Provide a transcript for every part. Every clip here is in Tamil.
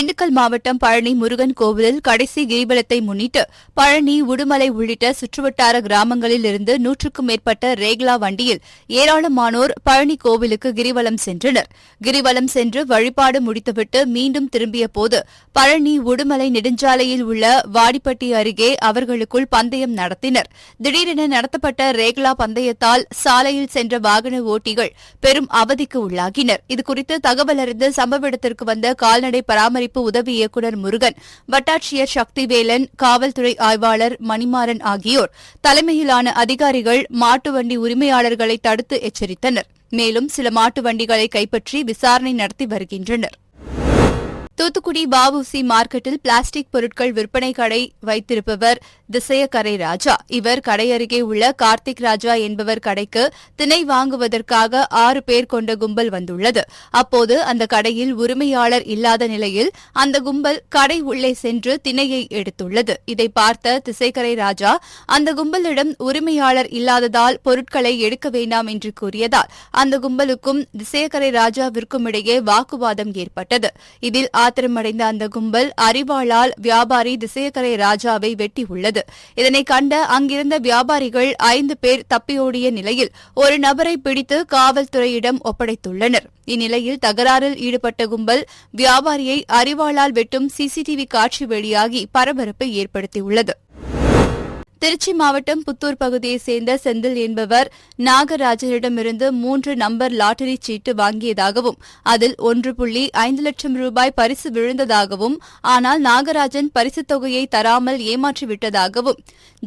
திண்டுக்கல் மாவட்டம் பழனி முருகன் கோவிலில் கடைசி கிரிவலத்தை முன்னிட்டு பழனி உடுமலை உள்ளிட்ட சுற்றுவட்டார கிராமங்களில் இருந்து 100க்கும் மேற்பட்ட ரேக்லா வண்டியில் ஏராளமானோர் பழனி கோவிலுக்கு கிரிவலம் சென்றனர். கிரிவலம் சென்று வழிபாடு முடித்துவிட்டு மீண்டும் திரும்பியபோது பழனி உடுமலை நெடுஞ்சாலையில் உள்ள வாடிப்பட்டி அருகே அவர்களுக்குள் பந்தயம் நடத்தினர். திடீரென நடத்தப்பட்ட ரேக்லா பந்தயத்தால் சாலையில் சென்ற வாகன ஓட்டிகள் பெரும் அவதிக்கு உள்ளாகினர். இதுகுறித்து தகவல் அறிந்து சம்பவ இடத்திற்கு வந்த கால்நடை பராமரிப்பு உதவி இயக்குநர் முருகன், வட்டாட்சியர் சக்திவேலன், காவல்துறை ஆய்வாளர் மணிமாறன் ஆகியோர் தலைமையிலான அதிகாரிகள் மாட்டு வண்டி உரிமையாளர்களை தடுத்து எச்சரித்தனர். மேலும் சில மாட்டு வண்டிகளை கைப்பற்றி விசாரணை நடத்தி வருகின்றனர். தூத்துக்குடி வஉசி மார்க்கெட்டில் பிளாஸ்டிக் பொருட்கள் விற்பனை கடை வைத்திருப்பவர் திசையக்கரை ராஜா. இவர் கடை அருகே உள்ள கார்த்திக் ராஜா என்பவர் கடைக்கு திணை வாங்குவதற்காக 6 பேர் கொண்ட கும்பல் வந்துள்ளது. அப்போது அந்த கடையில் உரிமையாளர் இல்லாத நிலையில் அந்த கும்பல் கடை உள்ளே சென்று திணையை எடுத்துள்ளது. இதை பார்த்த திசைக்கரை ராஜா அந்த கும்பலிடம் உரிமையாளர் இல்லாததால் பொருட்களை எடுக்க வேண்டாம் என்று கூறியதால் அந்த கும்பலுக்கும் திசையக்கரை ராஜாவிற்கும் இடையே வாக்குவாதம் ஏற்பட்டது. இதில் ஆத்திரமடைந்த அந்த கும்பல் அரிவாளால் வியாபாரி திசையக்கரை ராஜாவை வெட்டியுள்ளது. இதனை கண்ட அங்கிருந்த வியாபாரிகள் 5 பேர் தப்பியோடிய நிலையில் ஒரு நபரை பிடித்து காவல்துறையிடம் ஒப்படைத்துள்ளனர். இந்நிலையில் தகராறில் ஈடுபட்ட கும்பல் வியாபாரியை அரிவாளால் வெட்டும் சிசிடிவி காட்சி வெளியாகி பரபரப்பை ஏற்படுத்தியுள்ளது. திருச்சி மாவட்டம் புத்தூர் பகுதியைச் சேர்ந்த செந்தில் என்பவர் நாகராஜனிடமிருந்து 3 நம்பர் லாட்டரி சீட்டு வாங்கியதாகவும் அதில் 1.5 லட்சம் ரூபாய் பரிசு விழுந்ததாகவும், ஆனால் நாகராஜன் பரிசுத் தொகையை தராமல் ஏமாற்றிவிட்டதாகவும்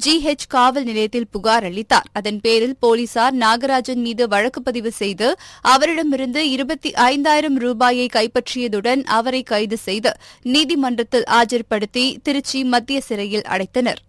GH காவல் நிலையத்தில் புகார் அளித்தார். அதன் பேரில் போலீசார் நாகராஜன் மீது வழக்கு பதிவு செய்து அவரிடமிருந்து 25,000 ரூபாயை கைப்பற்றியதுடன் அவரை கைது செய்து நீதிமன்றத்தில் ஆஜர்படுத்தி திருச்சி மத்திய சிறையில் அடைத்தனர்.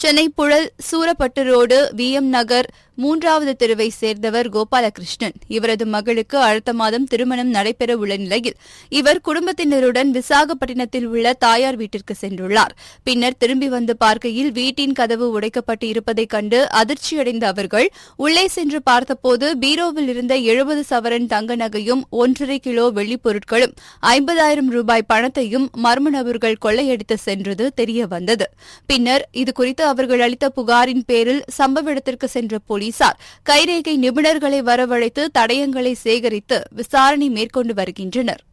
சென்னை புழல் சூரப்பட்டு ரோடு VM நகர் 3வது தெருவை சேர்ந்தவர் கோபாலகிருஷ்ணன். இவரது மகளுக்கு அடுத்த மாதம் திருமணம் நடைபெறவுள்ள நிலையில் இவர் குடும்பத்தினருடன் விசாகப்பட்டினத்தில் உள்ள தாயார் வீட்டிற்கு சென்றுள்ளார். பின்னர் திரும்பி வந்து பார்க்கையில் வீட்டின் கதவு உடைக்கப்பட்டு இருப்பதைக் கண்டு அதிர்ச்சியடைந்த அவர்கள் உள்ளே சென்று பார்த்தபோது பீரோவில் இருந்த 70 சவரன் தங்க நகையும் 1.5 கிலோ வெள்ளிப் பொருட்களும் 50,000 ரூபாய் பணத்தையும் மர்ம நபர்கள் கொள்ளையடித்து சென்றது தெரியவந்தது. பின்னர் இதுகுறித்து அவர்கள் அளித்த புகாரின் பேரில் சம்பவ இடத்திற்கு சென்ற போலீசார் கைரேகை நிபுணர்களை வரவழைத்து தடயங்களை சேகரித்து விசாரணை மேற்கொண்டு வருகின்றனர்.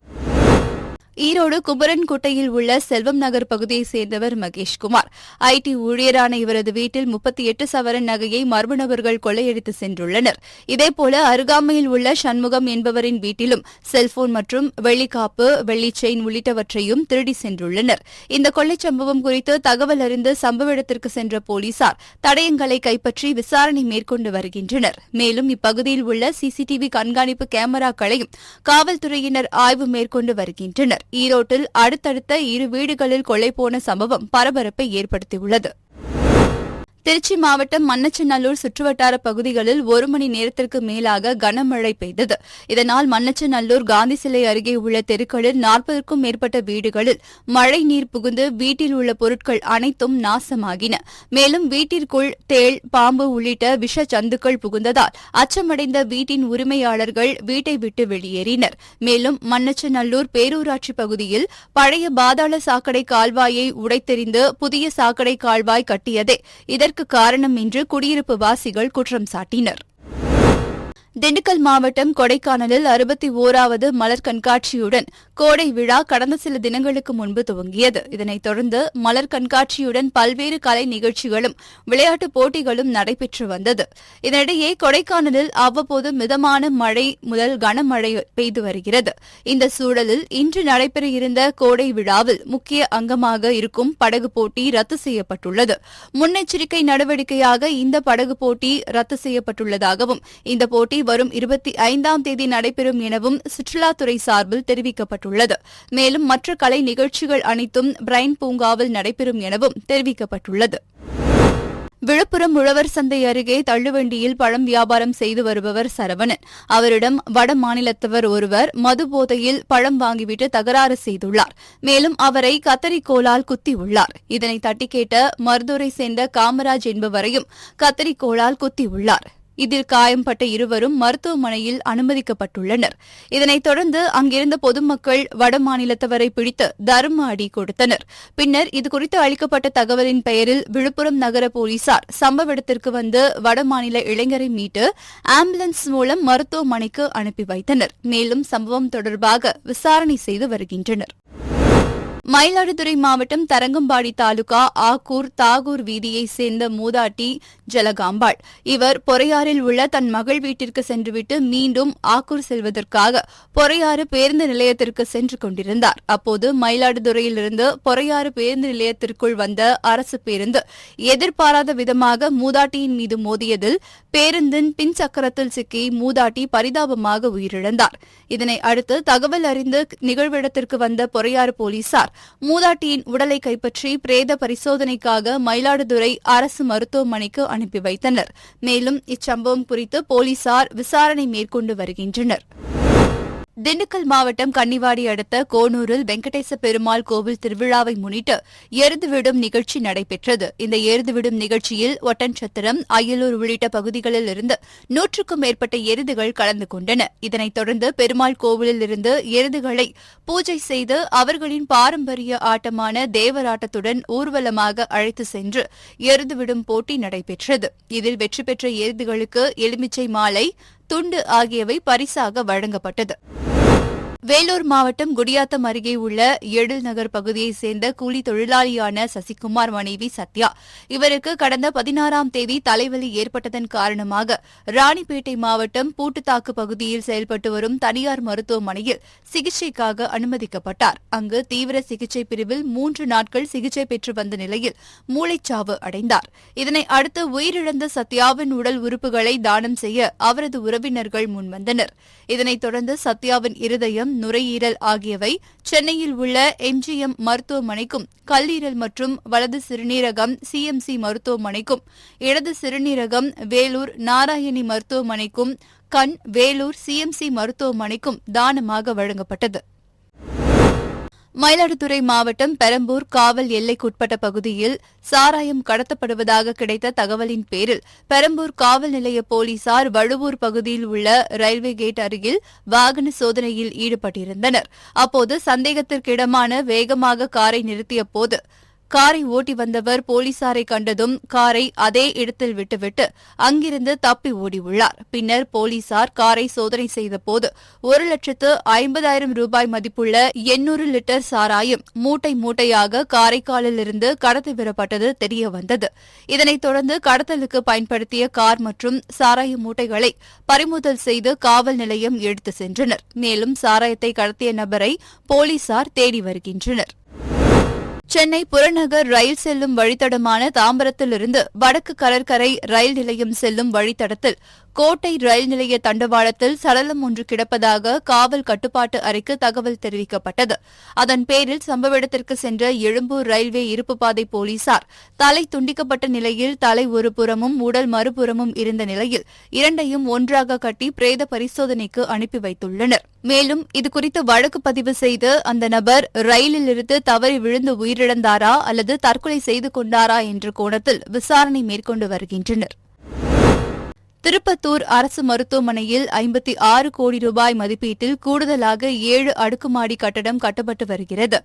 ஈரோடு குமரன்குட்டையில் உள்ள செல்வம் நகர் பகுதியைச் சேர்ந்தவர் மகேஷ்குமார். IT ஊழியரான இவரது வீட்டில் 38 சவரன் நகையை மர்ம நபர்கள் கொள்ளையடித்து சென்றுள்ளனர். இதேபோல அருகாமையில் உள்ள சண்முகம் என்பவரின் வீட்டிலும் செல்போன் மற்றும் வெள்ளிக்காப்பு, வெள்ளி செயின் உள்ளிட்டவற்றையும் திருடி சென்றுள்ளனர். இந்த கொள்ளைச் சம்பவம் குறித்து தகவல் அறிந்து சம்பவ இடத்திற்கு சென்ற போலீசார் தடயங்களை கைப்பற்றி விசாரணை மேற்கொண்டு வருகின்றனர். மேலும் இப்பகுதியில் உள்ள CCTV கண்காணிப்பு கேமராக்களையும் காவல்துறையினர் ஆய்வு மேற்கொண்டு வருகின்றனர். ஈரோட்டில் அடுத்தடுத்த 2 வீடுகளில் கொள்ளை போன சம்பவம் பரபரப்பை ஏற்படுத்தியுள்ளது. திருச்சி மாவட்டம் மண்ணச்சநல்லூர் சுற்றுவட்டார பகுதிகளில் 1 மணி நேரத்திற்கு மேலாக கனமழை பெய்தது. இதனால் மண்ணச்சநல்லூர் காந்தி சிலை அருகே உள்ள தெருக்களில் 40க்கும் மேற்பட்ட வீடுகளில் மழை நீர் புகுந்து வீட்டில் உள்ள பொருட்கள் அனைத்தும் நாசமாகின. மேலும் வீட்டிற்குள் தேள், பாம்பு உள்ளிட்ட விஷ ஜந்துக்கள் புகுந்ததால் அச்சமடைந்த வீட்டின் உரிமையாளர்கள் வீட்டை விட்டு வெளியேறினர். மேலும் மண்ணச்சநல்லூர் பேரூராட்சி பகுதியில் பழைய பாதாள சாக்கடை கால்வாயை உடைத்தெறிந்து புதிய சாக்கடை கால்வாய் கட்டியதே இதற்கு காரணம் என்று குடியிருப்பு வாசிகள் குற்றம் சாட்டினர். திண்டுக்கல் மாவட்டம் கொடைக்கானலில் 61வது மலர் கண்காட்சியுடன் கோடை விழா கடந்த சில தினங்களுக்கு முன்பு துவங்கியது. இதனைத் தொடர்ந்து மலர் கண்காட்சியுடன் பல்வேறு கலை நிகழ்ச்சிகளும் விளையாட்டுப் போட்டிகளும் நடைபெற்று வந்தது. இதனிடையே கொடைக்கானலில் அவ்வப்போது மிதமான மழை முதல் கனமழை பெய்து வருகிறது. இந்த சூழலில் இன்று நடைபெற இருந்த கோடை விழாவில் முக்கிய அங்கமாக இருக்கும் படகு போட்டி ரத்து செய்யப்பட்டுள்ளது. முன்னெச்சரிக்கை நடவடிக்கையாக இந்த படகு போட்டி ரத்து செய்யப்பட்டுள்ளதாகவும் இந்த போட்டி வரும் 25ஆம் தேதி நடைபெறும் எனவும் சுற்றுலாத்துறை சார்பில் தெரிவிக்கப்பட்டுள்ளது. மேலும் மற்ற கலை நிகழ்ச்சிகள் அனைத்தும் பிரைன் பூங்காவில் நடைபெறும் எனவும் தெரிவிக்கப்பட்டுள்ளது. விழுப்புரம் உழவர் சந்தை அருகே தள்ளுவண்டியில் பழம் வியாபாரம் செய்து வருபவர் சரவணன். அவரிடம் வட மாநிலத்தவர் ஒருவர் மது போதையில் பழம் வாங்கிவிட்டு தகராறு செய்துள்ளார். மேலும் அவரை கத்தரிக்கோலால் குத்தியுள்ளார். இதனை தட்டி கேட்ட மருதூரை சேர்ந்த காமராஜ் என்பவரையும் கத்தரிக்கோலால் குத்தியுள்ளார். இதில் காயம்பட்ட இருவரும் மருத்துவமனையில் அனுமதிக்கப்பட்டுள்ளனர். இதனைத் தொடர்ந்து அங்கிருந்த பொதுமக்கள் வடமாநிலத்தவரை பிடித்து தர்ம அடி கொடுத்தனர். பின்னர் இதுகுறித்து அளிக்கப்பட்ட தகவலின் பெயரில் விழுப்புரம் நகர போலீசார் சம்பவ இடத்திற்கு வந்து வடமாநில இளைஞரை மீட்டு ஆம்புலன்ஸ் மூலம் மருத்துவமனைக்கு அனுப்பி வைத்தனர். மேலும் சம்பவம் தொடர்பாக விசாரணை செய்து வருகின்றனர். மயிலாடுதுறை மாவட்டம் தரங்கம்பாடி தாலுகா ஆக்கூர் தாகூர் வீதியைச் சேர்ந்த மூதாட்டி ஜலகாம்பாள். இவர் பொறையாறில் உள்ள தன் மகள் வீட்டிற்கு சென்றுவிட்டு மீண்டும் ஆக்கூர் செல்வதற்காக பொறையாறு பேருந்து நிலையத்திற்கு சென்று கொண்டிருந்தார். அப்போது மயிலாடுதுறையிலிருந்து பொறையாறு பேருந்து நிலையத்திற்குள் வந்த அரசு பேருந்து எதிர்பாராத விதமாக மூதாட்டியின் மீது மோதியதில் பேருந்தின் பின் சக்கரத்தில் சிக்கி மூதாட்டி பரிதாபமாக உயிரிழந்தார். இதனை அடுத்து தகவல் அறிந்து நிகழ்விடத்திற்கு வந்த பொறையாறு போலீசார் மூதாட்டியின் உடலை கைப்பற்றி பிரேத பரிசோதனைக்காக மயிலாடுதுறை அரசு மருத்துவமனைக்கு அனுப்பி வைத்தனர். மேலும் இச்சம்பவம் குறித்து போலீசார் விசாரணை மேற்கொண்டு வருகின்றனர். திண்டுக்கல் மாவட்டம் கன்னிவாடி அடுத்த கோனூரில் வெங்கடேச பெருமாள் கோவில் திருவிழாவை முன்னிட்டு எருதுவிடும் நிகழ்ச்சி நடைபெற்றது. இந்த எருதுவிடும் நிகழ்ச்சியில் ஒட்டன்சத்திரம், அயலூர் உள்ளிட்ட பகுதிகளில் இருந்து 100க்கும் மேற்பட்ட எருதுகள் கலந்து கொண்டன. இதனைத் தொடர்ந்து பெருமாள் கோவிலில் இருந்து எருதுகளை பூஜை செய்து அவர்களின் பாரம்பரிய ஆட்டமான தேவராட்டத்துடன் ஊர்வலமாக அழைத்து சென்று எருதுவிடும் போட்டி நடைபெற்றது. இதில் வெற்றி பெற்ற எருதுகளுக்கு எலுமிச்சை மாலை, துண்டு ஆகியவை பரிசாக வழங்கப்பட்டது. வேலூர் மாவட்டம் குடியாத்தம் அருகே உள்ள எழில் நகர் பகுதியைச் சேர்ந்த கூலி தொழிலாளியான சசிகுமார் மனைவி சத்யா. இவருக்கு கடந்த 16ஆம் தேதி தலைவலி ஏற்பட்டதன் காரணமாக ராணிப்பேட்டை மாவட்டம் பூட்டுத்தாக்கு பகுதியில் செயல்பட்டு வரும் தனியார் மருத்துவமனையில் சிகிச்சைக்காக அனுமதிக்கப்பட்டார். அங்கு தீவிர சிகிச்சை பிரிவில் 3 நாட்கள் சிகிச்சை பெற்று வந்த நிலையில் மூளைச்சாவு அடைந்தார். இதனை அடுத்து உயிரிழந்த சத்யாவின் உடல் உறுப்புகளை தானம் செய்ய அவரது உறவினர்கள் முன்வந்தனர். இதனைத் தொடர்ந்து சத்யாவின் இருதயம், நுரையீரல் ஆகியவை சென்னையில் உள்ள எம்ஜிஎம் மருத்துவமனைக்கும், கல்லீரல் மற்றும் வலது சிறுநீரகம் சிஎம்சி மருத்துவமனைக்கும், இடது சிறுநீரகம் வேலூர் நாராயணி மருத்துவமனைக்கும், கண் வேலூர் சிஎம்சி மருத்துவமனைக்கும் தானமாக வழங்கப்பட்டது. மயிலாடுதுறை மாவட்டம் பெரம்பூர் காவல் எல்லைக்குட்பட்ட பகுதியில் சாராயம் கடத்தப்படுவதாக கிடைத்த தகவலின் பேரில் பெரம்பூர் காவல் நிலைய போலீசார் வழுவூர் பகுதியில் உள்ள ரயில்வே கேட் அருகில் வாகன சோதனையில் ஈடுபட்டிருந்தனர். அப்போது சந்தேகத்திற்கிடமான வேகமாக காரை நிறுத்தியபோது காரை ஓட்டி வந்தவர் போலீசாரை கண்டதும் காரை அதே இடத்தில் விட்டுவிட்டு அங்கிருந்து தப்பி ஓடியுள்ளார். பின்னர் போலீசார் காரை சோதனை செய்தபோது 1,50,000 ரூபாய் மதிப்புள்ள 800 லிட்டர் சாராயம் மூட்டை மூட்டையாக காரைக்காலிலிருந்து கடத்தி வரப்பட்டது தெரியவந்தது. இதனைத் தொடர்ந்து கடத்தலுக்கு பயன்படுத்திய கார் மற்றும் சாராய மூட்டைகளை பறிமுதல் செய்து காவல் நிலையம் எடுத்து சென்றனர். மேலும் சாராயத்தை கடத்திய நபரை போலீசார் தேடி வருகின்றனர். சென்னை புறநகர் ரயில் செல்லும் வழித்தடமான தாம்பரத்திலிருந்து வடக்கு கடற்கரை ரயில் நிலையம் செல்லும் வழித்தடத்தில் கோட்டை ரயில் நிலைய தண்டவாளத்தில் சடலம் ஒன்று கிடப்பதாக காவல் கட்டுப்பாட்டு அறைக்கு தகவல் தெரிவிக்கப்பட்டது. அதன் பேரில் சம்பவ இடத்திற்கு சென்ற எழும்பூர் ரயில்வே இருப்புப்பாதை போலீசார் தலை துண்டிக்கப்பட்ட நிலையில் தலை ஒரு புறமும் உடல் மறுபுறமும் இருந்த நிலையில் இரண்டையும் ஒன்றாக கட்டி பிரேத பரிசோதனைக்கு அனுப்பி வைத்துள்ளனர். மேலும் இதுகுறித்து வழக்கு பதிவு செய்து அந்த நபர் ரயிலிலிருந்து தவறி விழுந்து உயிரிழந்தாரா அல்லது தற்கொலை செய்து கொண்டாரா என்ற கோணத்தில் விசாரணை மேற்கொண்டு வருகின்றனர். திருப்பத்தூர் அரசு மருத்துவமனையில் 56 கோடி ரூபாய் மதிப்பீட்டில் கூடுதலாக 7 அடுக்குமாடி கட்டடம் கட்டப்பட்டு வருகிறது.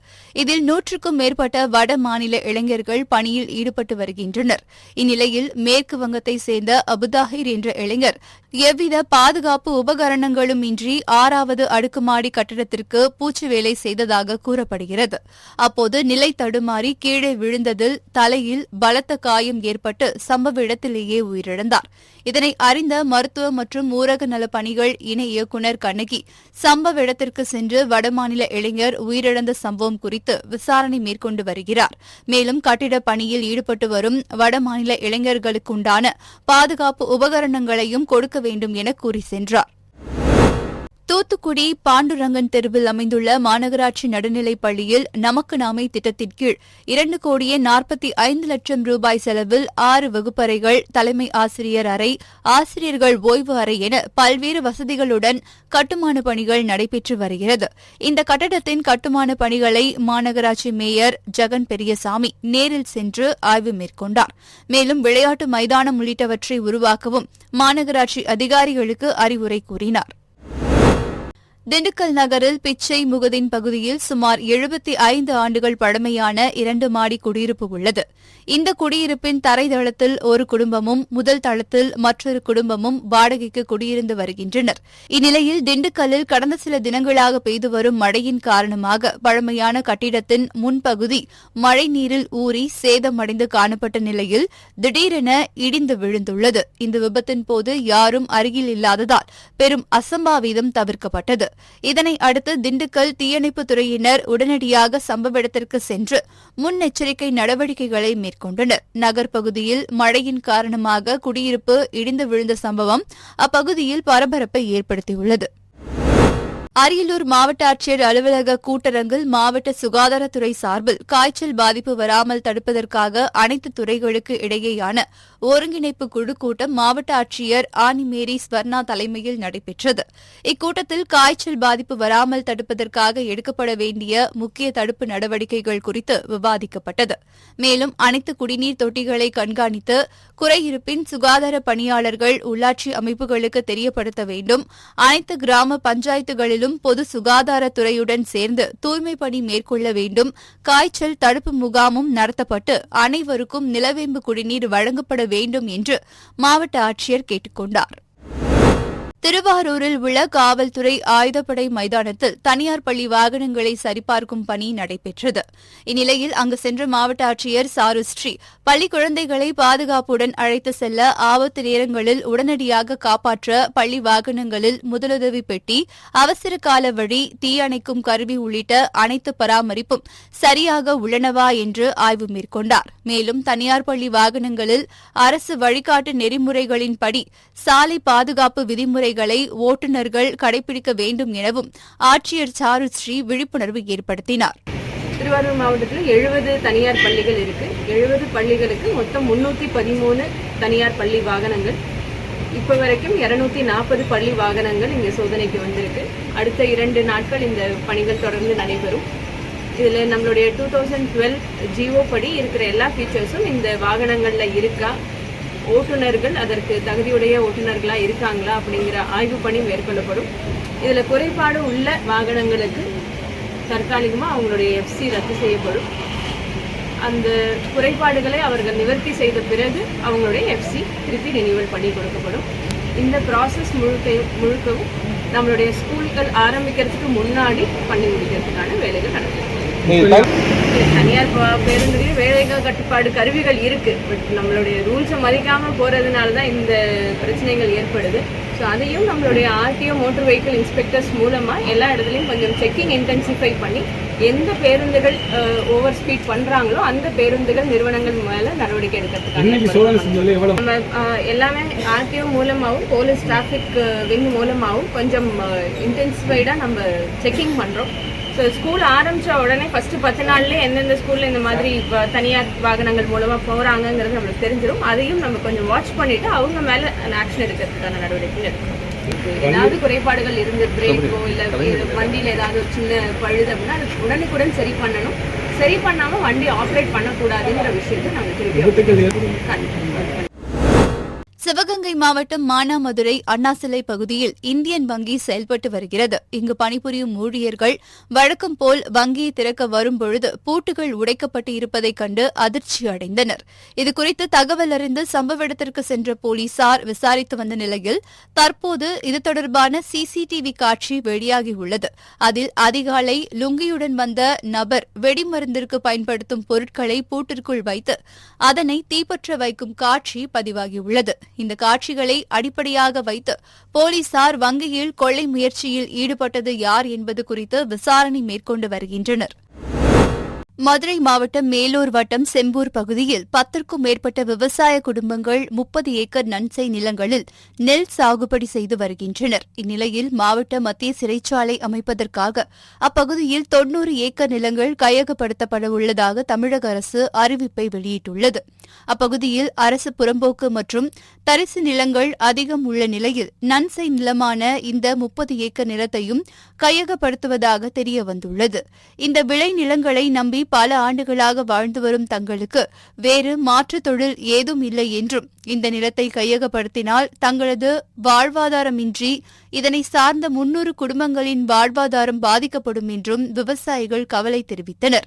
இதில் 100க்கும் மேற்பட்ட வட மாநில இளைஞர்கள் பணியில் ஈடுபட்டு வருகின்றனர். இந்நிலையில் மேற்கு வங்கத்தைச் சேர்ந்த அபுதாஹிர் என்ற இளைஞர் எவ்வித பாதுகாப்பு உபகரணங்களும் இன்றி 6வது அடுக்குமாடி கட்டடத்திற்கு பூச்சி வேலை செய்ததாக கூறப்படுகிறது. அப்போது நிலை தடுமாறி கீழே விழுந்ததில் தலையில் பலத்த காயம் ஏற்பட்டு சம்பவ இடத்திலேயே உயிரிழந்தார். இதனை அறிந்த மருத்துவ மற்றும் ஊரக நலப் பணிகள் இணை இயக்குநர் கண்ணகி சம்பவ இடத்திற்கு சென்று வடமாநில இளைஞர் உயிரிழந்த சம்பவம் குறித்து விசாரணை மேற்கொண்டு வருகிறார். மேலும் கட்டிடப் பணியில் ஈடுபட்டு வரும் வடமாநில இளைஞர்களுக்குண்டான பாதுகாப்பு உபகரணங்களையும் கொடுக்க வேண்டும் என கூறி சென்றார். தூத்துக்குடி பாண்டுரங்கன் தெருவில் அமைந்துள்ள மாநகராட்சி நடுநிலைப் பள்ளியில் நமக்கு நாமே திட்டத்தின் கீழ் 2,45,00,000 ரூபாய் செலவில் 6 வகுப்பறைகள், தலைமை ஆசிரியர் அறை, ஆசிரியர்கள் ஓய்வு அறை என பல்வேறு வசதிகளுடன் கட்டுமான பணிகள் நடைபெற்று வருகிறது. இந்த கட்டடத்தின் கட்டுமான பணிகளை மாநகராட்சி மேயர் ஜெகன் பெரியசாமி நேரில் சென்று ஆய்வு மேற்கொண்டார். மேலும் விளையாட்டு மைதானம் உள்ளிட்டவற்றை உருவாக்கவும் மாநகராட்சி அதிகாரிகளுக்கு அறிவுரை கூறினார். திண்டுக்கல் நகரில் பிச்சை முகதின் பகுதியில் சுமார் 75 ஆண்டுகள் பழமையான 2 மாடி குடியிருப்பு உள்ளது. இந்த குடியிருப்பின் தரைதளத்தில் ஒரு குடும்பமும் முதல் தளத்தில் மற்றொரு குடும்பமும் வாடகைக்கு குடியிருந்து வருகின்றனர். இந்நிலையில் திண்டுக்கல்லில் கடந்த சில தினங்களாக பெய்து வரும் மழையின் காரணமாக பழமையான கட்டிடத்தின் முன்பகுதி மழைநீரில் ஊறி சேதமடைந்து காணப்பட்ட நிலையில் திடீரென இடிந்து விழுந்துள்ளது. இந்த விபத்தின் போது யாரும் அருகில் இல்லாததால் பெரும் அசம்பாவிதம் தவிர்க்கப்பட்டது. இதனை அடுத்து திண்டுக்கல் தீயணைப்புத் துறையினர் உடனடியாக சம்பவ இடத்திற்கு சென்று முன்னெச்சரிக்கை நடவடிக்கைகளை மேற்கொண்டனர். நகர் பகுதியில் மழையின் காரணமாக குடியிருப்பு இடிந்து விழுந்த சம்பவம் அப்பகுதியில் பரபரப்பை ஏற்படுத்தியுள்ளது. அரியலூர் மாவட்ட ஆட்சியர் அலுவலக கூட்டரங்கில் மாவட்ட சுகாதாரத்துறை சார்பில் காய்ச்சல் பாதிப்பு வராமல் தடுப்பதற்காக அனைத்து துறைகளுக்கு இடையேயான ஒருங்கிணைப்பு குழு கூட்டம் மாவட்ட ஆட்சியர் ஆனிமேரி ஸ்வர்ணா தலைமையில் நடைபெற்றது. இக்கூட்டத்தில் காய்ச்சல் பாதிப்பு வராமல் தடுப்பதற்காக எடுக்கப்பட வேண்டிய முக்கிய தடுப்பு நடவடிக்கைகள் குறித்து விவாதிக்கப்பட்டது. மேலும் அனைத்து குடிநீர் தொட்டிகளை கண்காணித்து குறையிருப்பின் சுகாதார பணியாளர்கள் உள்ளாட்சி அமைப்புகளுக்கு தெரியப்படுத்த வேண்டும். அனைத்து கிராம பஞ்சாயத்துகளிலும் பொது சுகாதாரத்துறையுடன் சேர்ந்து தூய்மை பணி மேற்கொள்ள வேண்டும். காய்ச்சல் தடுப்பு முகாமும் நடத்தப்பட்டு அனைவருக்கும் நிலவேம்பு குடிநீர் வழங்கப்பட வேண்டும் என்று மாவட்ட ஆட்சியர் கேட்டுக் கொண்டார். திருவாரூரில் உள்ள காவல்துறை ஆயுதப்படை மைதானத்தில் தனியார் பள்ளி வாகனங்களை சரிபார்க்கும் பணி நடைபெற்றது. இந்நிலையில் அங்கு சென்ற மாவட்ட ஆட்சியர் சாருஸ்ரீ பள்ளி குழந்தைகளை பாதுகாப்புடன் அழைத்து செல்ல ஆபத்து நேரங்களில் உடனடியாக காப்பாற்ற பள்ளி வாகனங்களில் முதலுதவி பெட்டி, அவசர கால வழி, தீயணைக்கும் கருவி உள்ளிட்ட அனைத்து பராமரிப்பும் சரியாக உள்ளனவா என்று ஆய்வு மேற்கொண்டார். மேலும் தனியார் பள்ளி வாகனங்களில் அரசு வழிகாட்டு நெறிமுறைகளின்படி சாலை பாதுகாப்பு விதிமுறை ஓட்டுநர்கள் கடைபிடிக்க வேண்டும் எனவும் ஆட்சியர் சாருஸ்ரீ விழிப்புணர்வு ஏற்படுத்தினார். திருவாரூர் மாவட்டத்தில் 70 தனியார் பள்ளிகள் இருக்கு. 70 பள்ளிகளுக்கு மொத்தம் 313 தனியார் பள்ளி வாகனங்கள், இப்போ வரைக்கும் 240 பள்ளி வாகனங்கள் இங்கே சோதனைக்கு வந்திருக்கு. அடுத்த 2 நாட்கள் இந்த பணிகள் தொடர்ந்து நடைபெறும். இதில் நம்மளுடைய 2012 ஜிஓ படி இருக்கிற எல்லா ஃபீச்சர்ஸும் இந்த வாகனங்களில் இருக்கா, ஓட்டுநர்கள் அதற்கு தகுதியுடைய ஓட்டுநர்களாக இருக்காங்களா அப்படிங்கிற ஆய்வு பணி மேற்கொள்ளப்படும். இதில் குறைபாடு உள்ள வாகனங்களுக்கு தற்காலிகமாக அவங்களுடைய எஃப்சி ரத்து செய்யப்படும். அந்த குறைபாடுகளை அவர்கள் நிவர்த்தி செய்த பிறகு அவங்களுடைய எஃப்சி திருப்பி ரினியூவல் பண்ணி கொடுக்கப்படும். இந்த ப்ராசஸ் முழுக்கவும் நம்மளுடைய ஸ்கூல்கள் ஆரம்பிக்கிறதுக்கு முன்னாடி பண்ணி முடிக்கிறதுக்கான வேலைகள் நடக்கும். தனியார் பேருந்துகளில் வேலைகள் கட்டுப்பாடு கருவிகள் இருக்கு. பட் நம்மளுடைய ரூல்ஸை மதிக்காம போறதுனால தான் இந்த பிரச்சனைகள் ஏற்படுது. ஸோ அதையும் நம்மளுடைய ஆர்டிஓ மோட்டார் வெஹிக்கிள் இன்ஸ்பெக்டர்ஸ் மூலமா எல்லா இடத்துலையும் கொஞ்சம் செக்கிங் இன்டென்சிஃபை பண்ணி எந்த பேருந்துகள் ஓவர் ஸ்பீட் பண்றாங்களோ அந்த பேருந்துகள் நிறுவனங்கள் மேல நடவடிக்கை எடுக்கிறதுக்காக நம்ம எல்லாமே ஆர்டிஓ மூலமாகவும் போலீஸ் டிராஃபிக் விங் மூலமாகவும் கொஞ்சம் இன்டென்சிஃபைடா நம்ம செக்கிங் பண்றோம். ஸோ ஸ்கூல் ஆரம்பித்த உடனே ஃபஸ்ட்டு 10 நாள்லேயே எந்தெந்த ஸ்கூலில் இந்த மாதிரி இப்போ தனியார் வாகனங்கள் மூலமாக போகிறாங்கங்கிறது நம்மளுக்கு தெரிஞ்சிடும். அதையும் நம்ம கொஞ்சம் வாட்ச் பண்ணிவிட்டு அவங்க மேலே ஆக்ஷன் எடுக்கிறதுக்கான நடவடிக்கைகள் எடுக்கணும். ஏதாவது குறைபாடுகள் இருந்து பிரேக்கோ இல்லை வண்டியில் ஏதாவது ஒரு சின்ன பழுது அப்படின்னா அது உடனுக்குடன் சரி பண்ணணும். சரி பண்ணாமல் வண்டி ஆப்ரேட் பண்ணக்கூடாதுங்கிற விஷயத்தை நம்ம திருப்பி சிவகங்கை மாவட்டம் மானாமதுரை அண்ணாசிலை பகுதியில் இந்தியன் வங்கி செயல்பட்டு வருகிறது. இங்கு பணிபுரியும் ஊழியர்கள் வழக்கம் போல் வங்கியை திறக்க வரும்பொழுது பூட்டுகள் உடைக்கப்பட்டு இருப்பதைக் கண்டு அதிர்ச்சி அடைந்தனர். இதுகுறித்து தகவல் அறிந்து சம்பவ இடத்திற்கு சென்ற போலீசார் விசாரித்து வந்த நிலையில் தற்போது இது தொடர்பான சிசிடிவி காட்சி வெளியாகியுள்ளது. அதில் அதிகாலை லுங்கியுடன் வந்த நபர் வெடிமருந்திற்கு பயன்படுத்தும் பொருட்களை பூட்டிற்குள் வைத்து அதனை தீப்பற்ற வைக்கும் காட்சி பதிவாகியுள்ளது. இந்த காட்சிகளை அடிப்படையாக வைத்து போலீசார் வங்கியில் கொள்ளை முயற்சியில் ஈடுபட்டது யார் என்பது குறித்து விசாரணை மேற்கொண்டு வருகின்றனர். மதுரை மாவட்டம் மேலூர் வட்டம் செம்பூர் பகுதியில் 10க்கும் மேற்பட்ட விவசாய குடும்பங்கள் 30 ஏக்கர் நன்செய் நிலங்களில் நெல் சாகுபடி செய்து வருகின்றனர். இந்நிலையில் மாவட்ட மத்திய சிறைச்சாலை அமைப்பதற்காக அப்பகுதியில் 90 ஏக்கர் நிலங்கள் கையகப்படுத்தப்பட உள்ளதாக தமிழக அரசு அறிவிப்பை வெளியிட்டுள்ளது. அப்பகுதியில் அரசு புறம்போக்கு மற்றும் தரிசு நிலங்கள் அதிகம் உள்ள நிலையில் நன்செய் நிலமான இந்த 30 ஏக்கர் நிலத்தையும் கையகப்படுத்துவதாக தெரியவந்துள்ளது. இந்த விளை நிலங்களை நம்பி பல ஆண்டுகளாக வாழ்ந்து வரும் தங்களுக்கு வேறு மாற்றுத் தொழில் ஏதும் இல்லை என்றும் இந்த நிலத்தை கையகப்படுத்தினால் தங்களது வாழ்வாதாரமின்றி இதனை சார்ந்த 300 குடும்பங்களின் வாழ்வாதாரம் பாதிக்கப்படும் என்றும் விவசாயிகள் கவலை தெரிவித்தனர்.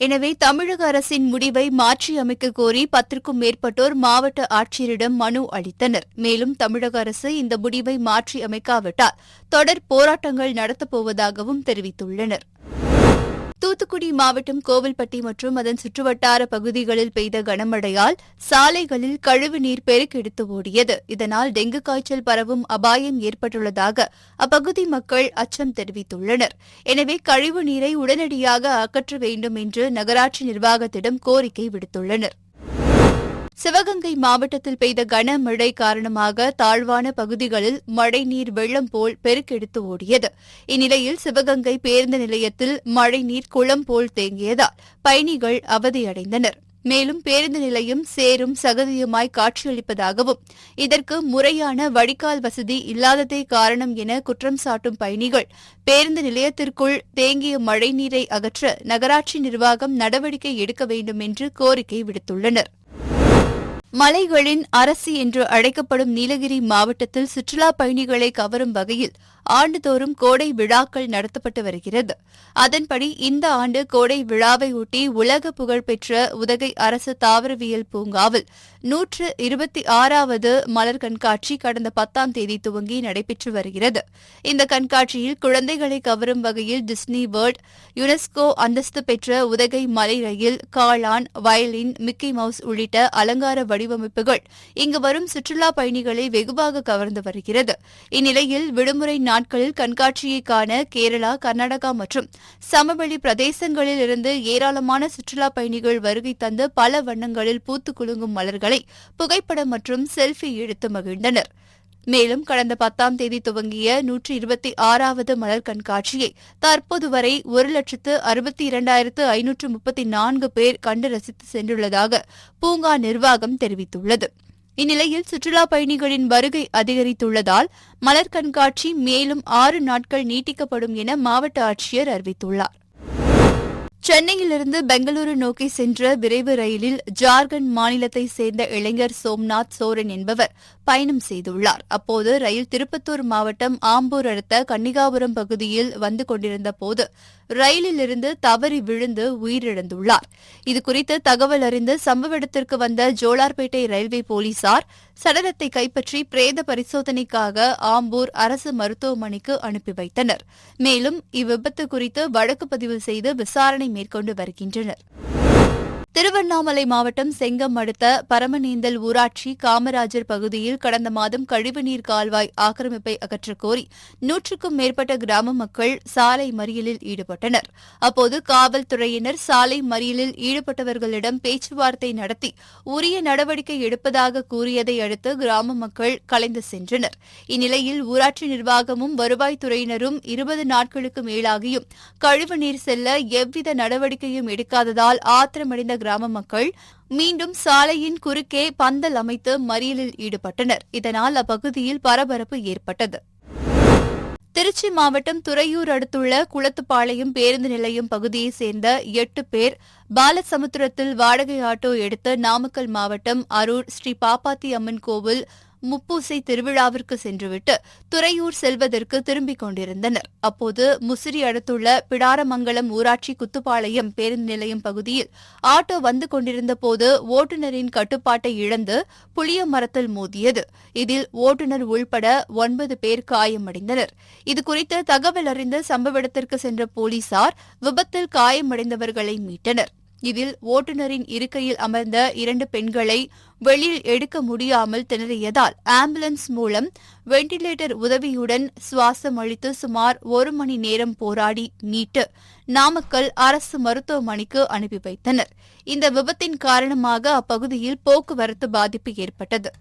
எனவே தமிழக அரசின் முடிவை மாற்றியமைக்க கோரி 10க்கும் மேற்பட்டோர் மாவட்ட ஆட்சியரிடம் மனு அளித்தனர். மேலும் தமிழக அரசு இந்த முடிவை மாற்றி அமைக்காவிட்டால் தொடர் போராட்டங்கள் நடத்தப்போவதாகவும் தெரிவித்துள்ளனர். தூத்துக்குடி மாவட்டம் கோவில்பட்டி மற்றும் அதன் சுற்றுவட்டார பகுதிகளில் பெய்த கனமழையால் சாலைகளில் கழிவுநீர் பெருக்கெடுத்து ஓடியது. இதனால் டெங்கு காய்ச்சல் பரவும் அபாயம் ஏற்பட்டுள்ளதாக அப்பகுதி மக்கள் அச்சம் தெரிவித்துள்ளனர். எனவே கழிவு நீரை உடனடியாக அகற்ற வேண்டும் என்று நகராட்சி நிர்வாகத்திடம் கோரிக்கை விடுத்துள்ளனர். சிவகங்கை மாவட்டத்தில் பெய்த கனமழை காரணமாக தாழ்வான பகுதிகளில் மழைநீர் வெள்ளம் போல் பெருக்கெடுத்து ஓடியது. இந்நிலையில் சிவகங்கை பேருந்து நிலையத்தில் மழைநீர் குளம் போல் தேங்கியதால் பயணிகள் அவதியடைந்தனர். மேலும் பேருந்து நிலையம் சேரும் சகதியுமாய் காட்சியளிப்பதாகவும் இதற்கு முறையான வடிகால் வசதி இல்லாததே காரணம் என குற்றம் சாட்டும் பயணிகள் பேருந்து நிலையத்திற்குள் தேங்கிய மழைநீரை அகற்ற நகராட்சி நிர்வாகம் நடவடிக்கை எடுக்க வேண்டும் என்று கோரிக்கை விடுத்துள்ளனர். மலைகளின் அரசு என்று அழைக்கப்படும் நீலகிரி மாவட்டத்தில் சுற்றுலாப் பயணிகளை கவரும் வகையில் ஆண்டுதோறும் கோடை விழாக்கள் நடத்தப்பட்டு வருகிறது. அதன்படி இந்த ஆண்டு கோடை விழாவை ஒட்டி உலக புகழ்பெற்ற உதகை அரசு தாவரவியல் பூங்காவில் 126வது மலர் கண்காட்சி கடந்த 10ஆம் தேதி துவங்கி நடைபெற்று வருகிறது. இந்த கண்காட்சியில் குழந்தைகளை கவரும் வகையில் டிஸ்னி வேர்ல்ட், யுனெஸ்கோ அந்தஸ்து பெற்ற உதகை மலை ரயில், காளான், வயலின், மிக்கி மவுஸ் உள்ளிட்ட அலங்கார வடிவமைப்புகள் இங்கு வரும் சுற்றுலாப் பயணிகளை வெகுவாக கவர்ந்து வருகிறது. இந்நிலையில் விடுமுறை நாட்களில் கண்காட்சியை காண கேரளா, கர்நாடகா மற்றும் சமவெளி பிரதேசங்களில் இருந்து ஏராளமான சுற்றுலாப் பயணிகள் வருகை தந்து பல வண்ணங்களில் பூத்து குலுங்கும் மலர்களை புகைப்படம் மற்றும் செல்ஃபி எடுத்து மகிழ்ந்தனர். மேலும் கடந்த 10ஆம் தேதி துவங்கிய 126வது மலர் கண்காட்சியை தற்போது வரை 1,62,534 பேர் கண்டு ரசித்து சென்றுள்ளதாக பூங்கா நிர்வாகம் தெரிவித்துள்ளது. இந்நிலையில் சுற்றுலாப் பயணிகளின் வருகை அதிகரித்துள்ளதால் மலர் கண்காட்சி மேலும் 6 நாட்கள் நீட்டிக்கப்படும் என மாவட்ட ஆட்சியர் அறிவித்துள்ளார். சென்னையிலிருந்து பெங்களூரு நோக்கி சென்ற விரைவு ரயிலில் ஜார்க்கண்ட் மாநிலத்தைச் சேர்ந்த இளைஞர் சோம்நாத் சோரன் என்பவர் பயணம் செய்துள்ளார். அப்போது ரயில் திருப்பத்தூர் மாவட்டம் ஆம்பூர் அடுத்த கன்னிகாபுரம் பகுதியில் வந்து கொண்டிருந்த போது ரயிலிலிருந்து தவறி விழுந்து உயிரிழந்துள்ளார். இதுகுறித்து தகவல் அறிந்து சம்பவ இடத்திற்கு வந்த ஜோலார்பேட்டை ரயில்வே போலீசார் சடலத்தை கைப்பற்றி பிரேத பரிசோதனைக்காக ஆம்பூர் அரசு மருத்துவமனைக்கு அனுப்பி வைத்தனர். மேலும் இவ்விபத்து குறித்து வழக்கு பதிவு செய்து விசாரணை மேற்கொண்டு வருகின்றனர். திருவண்ணாமலை மாவட்டம் செங்கம் அடுத்த பரமநேந்தல் ஊராட்சி காமராஜர் பகுதியில் கடந்த மாதம் கழிவுநீர் கால்வாய் ஆக்கிரமிப்பை அகற்றக் கோரி 100க்கும் மேற்பட்ட கிராம மக்கள் சாலை மறியலில் ஈடுபட்டனர். அப்போது காவல்துறையினர் சாலை மறியலில் ஈடுபட்டவர்களிடம் பேச்சுவார்த்தை நடத்தி உரிய நடவடிக்கை எடுப்பதாக கூறியதை அடுத்து கிராம மக்கள் கலைந்து சென்றனர். இந்நிலையில் ஊராட்சி நிர்வாகமும் வருவாய்த்துறையினரும் 20 நாட்களுக்கு மேலாகியும் கழிவுநீர் செல்ல எவ்வித நடவடிக்கையும் எடுக்காததால் ஆத்திரமடைந்த கிராம மக்கள் மீண்டும் சாலையின் குறுக்கே பந்தல் அமைத்து மறியலில் ஈடுபட்டனர். இதனால் அப்பகுதியில் பரபரப்பு ஏற்பட்டது. திருச்சி மாவட்டம் துறையூர் அடுத்துள்ள குளத்துப்பாளையம் பேருந்து நிலையம் பகுதியைச் சேர்ந்த 8 பேர் பாலசமுத்திரத்தில் வாடகை ஆட்டோ எடுத்து நாமக்கல் மாவட்டம் அரூர் ஸ்ரீ பாப்பாத்தி அம்மன் கோவில் முப்பூசை திருவிழாவிற்கு சென்றுவிட்டு துறையூர் செல்வதற்கு திரும்பிக் கொண்டிருந்தனர். அப்போது முசிறி அடுத்துள்ள பிடாரமங்கலம் ஊராட்சி குத்துப்பாளையம் பேருந்து நிலையம் பகுதியில் ஆட்டோ வந்து கொண்டிருந்த போது ஓட்டுநரின் கட்டுப்பாட்டை இழந்து புளிய மரத்தில் மோதியது. இதில் ஓட்டுநர் உள்பட 9 பேர் காயமடைந்தனர். இதுகுறித்து தகவல் அறிந்து சம்பவ இடத்திற்கு சென்ற போலீசார் விபத்தில் காயமடைந்தவர்களை மீட்டனர். இதில் ஓட்டுநரின் இருக்கையில் அமர்ந்த 2 பெண்களை வெளியில் எடுக்க முடியாமல் திணறியதால் ஆம்புலன்ஸ் மூலம் வெண்டிலேட்டர் உதவியுடன் சுவாசம் அளித்து சுமார் 1 மணி நேரம் போராடி மீட்டு நாமக்கல் அரசு மருத்துவமனைக்கு அனுப்பி வைத்தனர். இந்த விபத்தின் காரணமாக அப்பகுதியில் போக்குவரத்து பாதிப்பு ஏற்பட்டது.